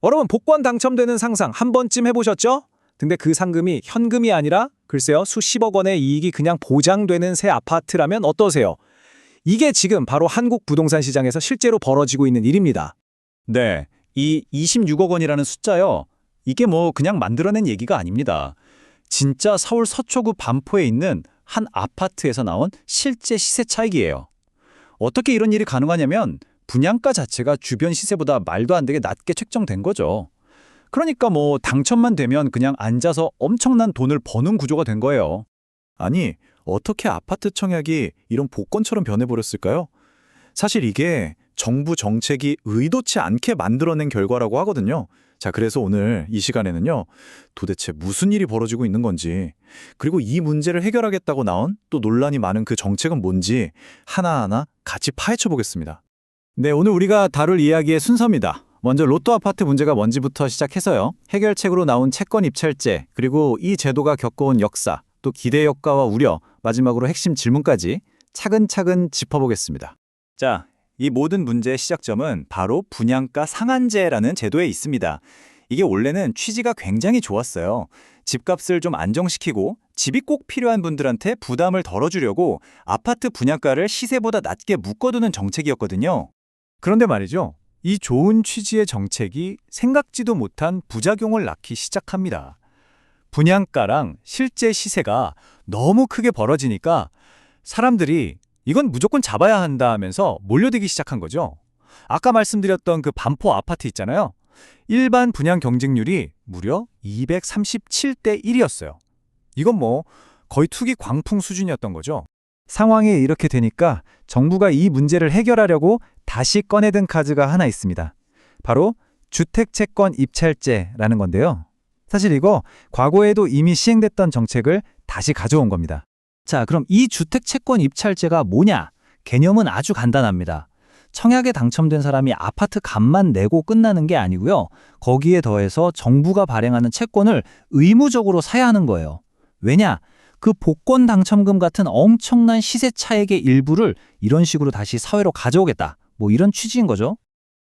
여러분, 복권 당첨되는 상상 한 번쯤 해보셨죠? 근데 그 상금이 현금이 아니라 글쎄요, 수십억 원의 이익이 그냥 보장되는 새 아파트라면 어떠세요? 이게 지금 바로 한국 부동산 시장에서 실제로 벌어지고 있는 일입니다. 네, 이 26억 원이라는 숫자요. 이게 뭐 그냥 만들어낸 얘기가 아닙니다. 진짜 서울 서초구 반포에 있는 한 아파트에서 나온 실제 시세 차익이에요. 어떻게 이런 일이 가능하냐면 분양가 자체가 주변 시세보다 말도 안 되게 낮게 책정된 거죠. 그러니까 뭐 당첨만 되면 그냥 앉아서 엄청난 돈을 버는 구조가 된 거예요. 아니, 어떻게 아파트 청약이 이런 복권처럼 변해버렸을까요? 사실 이게 정부 정책이 의도치 않게 만들어낸 결과라고 하거든요. 자, 그래서 오늘 이 시간에는요, 도대체 무슨 일이 벌어지고 있는 건지, 그리고 이 문제를 해결하겠다고 나온 또 논란이 많은 그 정책은 뭔지 하나하나 같이 파헤쳐 보겠습니다. 네, 오늘 우리가 다룰 이야기의 순서입니다. 먼저 로또 아파트 문제가 뭔지부터 시작해서요. 해결책으로 나온 채권 입찰제, 그리고 이 제도가 겪어온 역사, 또 기대 효과와 우려, 마지막으로 핵심 질문까지 차근차근 짚어보겠습니다. 자, 이 모든 문제의 시작점은 바로 분양가 상한제라는 제도에 있습니다. 이게 원래는 취지가 굉장히 좋았어요. 집값을 좀 안정시키고 집이 꼭 필요한 분들한테 부담을 덜어주려고 아파트 분양가를 시세보다 낮게 묶어두는 정책이었거든요. 그런데 말이죠. 이 좋은 취지의 정책이 생각지도 못한 부작용을 낳기 시작합니다. 분양가랑 실제 시세가 너무 크게 벌어지니까 사람들이 이건 무조건 잡아야 한다 하면서 몰려들기 시작한 거죠. 아까 말씀드렸던 그 반포 아파트 있잖아요. 일반 분양 경쟁률이 무려 237대 1이었어요. 이건 뭐 거의 투기 광풍 수준이었던 거죠. 상황이 이렇게 되니까 정부가 이 문제를 해결하려고 다시 꺼내든 카드가 하나 있습니다. 바로 주택채권 입찰제라는 건데요. 사실 이거 과거에도 이미 시행됐던 정책을 다시 가져온 겁니다. 자, 그럼 이 주택채권 입찰제가 뭐냐? 개념은 아주 간단합니다. 청약에 당첨된 사람이 아파트 값만 내고 끝나는 게 아니고요. 거기에 더해서 정부가 발행하는 채권을 의무적으로 사야 하는 거예요. 왜냐? 그 복권 당첨금 같은 엄청난 시세 차익의 일부를 이런 식으로 다시 사회로 가져오겠다. 뭐 이런 취지인 거죠.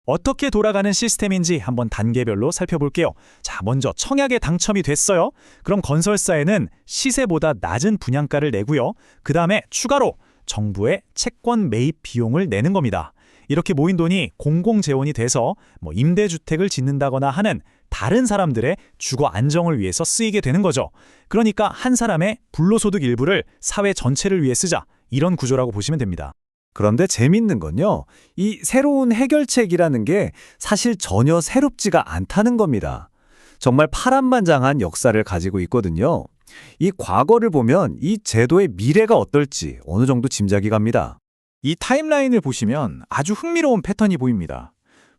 어떻게 돌아가는 시스템인지 한번 단계별로 살펴볼게요. 자, 먼저 청약에 당첨이 됐어요. 그럼 건설사에는 시세보다 낮은 분양가를 내고요. 그 다음에 추가로 정부에 채권 매입 비용을 내는 겁니다. 이렇게 모인 돈이 공공재원이 돼서 뭐 임대주택을 짓는다거나 하는 다른 사람들의 주거 안정을 위해서 쓰이게 되는 거죠. 그러니까 한 사람의 불로소득 일부를 사회 전체를 위해 쓰자. 이런 구조라고 보시면 됩니다. 그런데 재밌는 건요, 이 새로운 해결책이라는 게 사실 전혀 새롭지가 않다는 겁니다. 정말 파란만장한 역사를 가지고 있거든요. 이 과거를 보면 이 제도의 미래가 어떨지 어느 정도 짐작이 갑니다. 이 타임라인을 보시면 아주 흥미로운 패턴이 보입니다.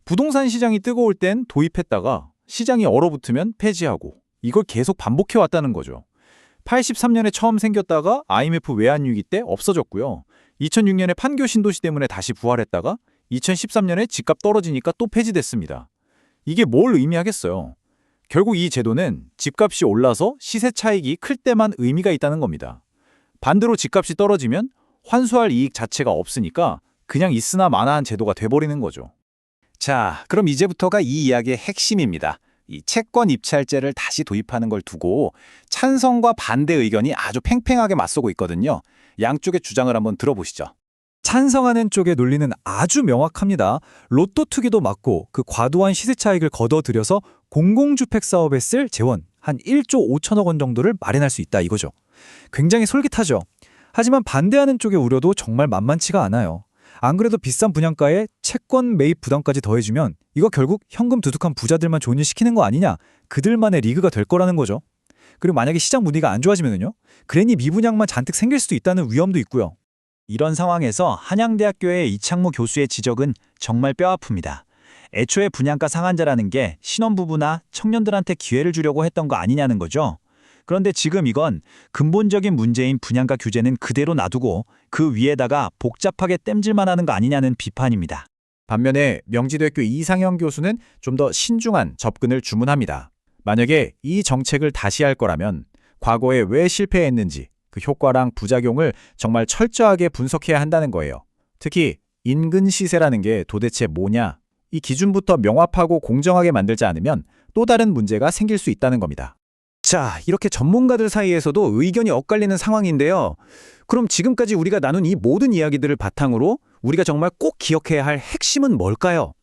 부동산 시장이 뜨거울 땐 도입했다가 시장이 얼어붙으면 폐지하고 이걸 계속 반복해왔다는 거죠. 83년에 처음 생겼다가 IMF 외환위기 때 없어졌고요. 2006년에 판교 신도시 때문에 다시 부활했다가 2013년에 집값 떨어지니까 또 폐지됐습니다. 이게 뭘 의미하겠어요? 결국 이 제도는 집값이 올라서 시세 차익이 클 때만 의미가 있다는 겁니다. 반대로 집값이 떨어지면 환수할 이익 자체가 없으니까 그냥 있으나 마나한 제도가 돼버리는 거죠. 자, 그럼 이제부터가 이 이야기의 핵심입니다. 이 채권 입찰제를 다시 도입하는 걸 두고 찬성과 반대 의견이 아주 팽팽하게 맞서고 있거든요. 양쪽의 주장을 한번 들어보시죠. 찬성하는 쪽의 논리는 아주 명확합니다. 로또 투기도 막고 그 과도한 시세 차익을 걷어들여서 공공주택 사업에 쓸 재원 한 1조 5천억 원 정도를 마련할 수 있다 이거죠. 굉장히 솔깃하죠. 하지만 반대하는 쪽의 우려도 정말 만만치가 않아요. 안 그래도 비싼 분양가에 채권 매입 부담까지 더해주면 이거 결국 현금 두둑한 부자들만 존유시키는 거 아니냐, 그들만의 리그가 될 거라는 거죠. 그리고 만약에 시장 분위기가 안 좋아지면요, 괜히 미분양만 잔뜩 생길 수도 있다는 위험도 있고요. 이런 상황에서 한양대학교의 이창무 교수의 지적은 정말 뼈아픕니다. 애초에 분양가 상한제라는 게 신혼부부나 청년들한테 기회를 주려고 했던 거 아니냐는 거죠. 그런데 지금 이건 근본적인 문제인 분양가 규제는 그대로 놔두고 그 위에다가 복잡하게 땜질만 하는 거 아니냐는 비판입니다. 반면에 명지대학교 이상형 교수는 좀 더 신중한 접근을 주문합니다. 만약에 이 정책을 다시 할 거라면 과거에 왜 실패했는지 그 효과랑 부작용을 정말 철저하게 분석해야 한다는 거예요. 특히 인근 시세라는 게 도대체 뭐냐, 이 기준부터 명확하고 공정하게 만들지 않으면 또 다른 문제가 생길 수 있다는 겁니다. 자, 이렇게 전문가들 사이에서도 의견이 엇갈리는 상황인데요. 그럼 지금까지 우리가 나눈 이 모든 이야기들을 바탕으로 우리가 정말 꼭 기억해야 할 핵심은 뭘까요?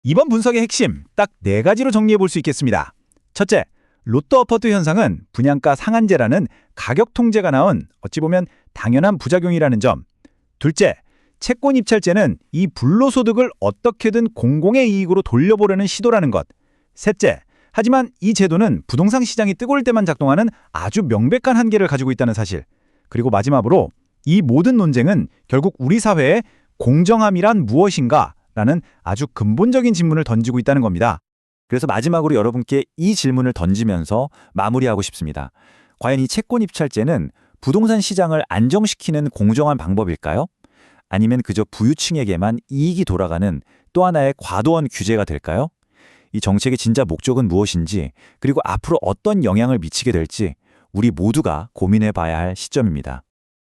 이번 분석의 핵심 딱 4가지로 정리해 볼 수 있겠습니다. 첫째, 로또 어퍼트 현상은 분양가 상한제라는 가격 통제가 나온 어찌 보면 당연한 부작용이라는 점. 둘째, 채권 입찰제는 이 불로소득을 어떻게든 공공의 이익으로 돌려보려는 시도라는 것. 셋째, 하지만 이 제도는 부동산 시장이 뜨거울 때만 작동하는 아주 명백한 한계를 가지고 있다는 사실. 그리고 마지막으로 이 모든 논쟁은 결국 우리 사회의 공정함이란 무엇인가? 라는 아주 근본적인 질문을 던지고 있다는 겁니다. 그래서 마지막으로 여러분께 이 질문을 던지면서 마무리하고 싶습니다. 과연 이 채권 입찰제는 부동산 시장을 안정시키는 공정한 방법일까요? 아니면 그저 부유층에게만 이익이 돌아가는 또 하나의 과도한 규제가 될까요? 이 정책의 진짜 목적은 무엇인지, 그리고 앞으로 어떤 영향을 미치게 될지 우리 모두가 고민해 봐야 할 시점입니다.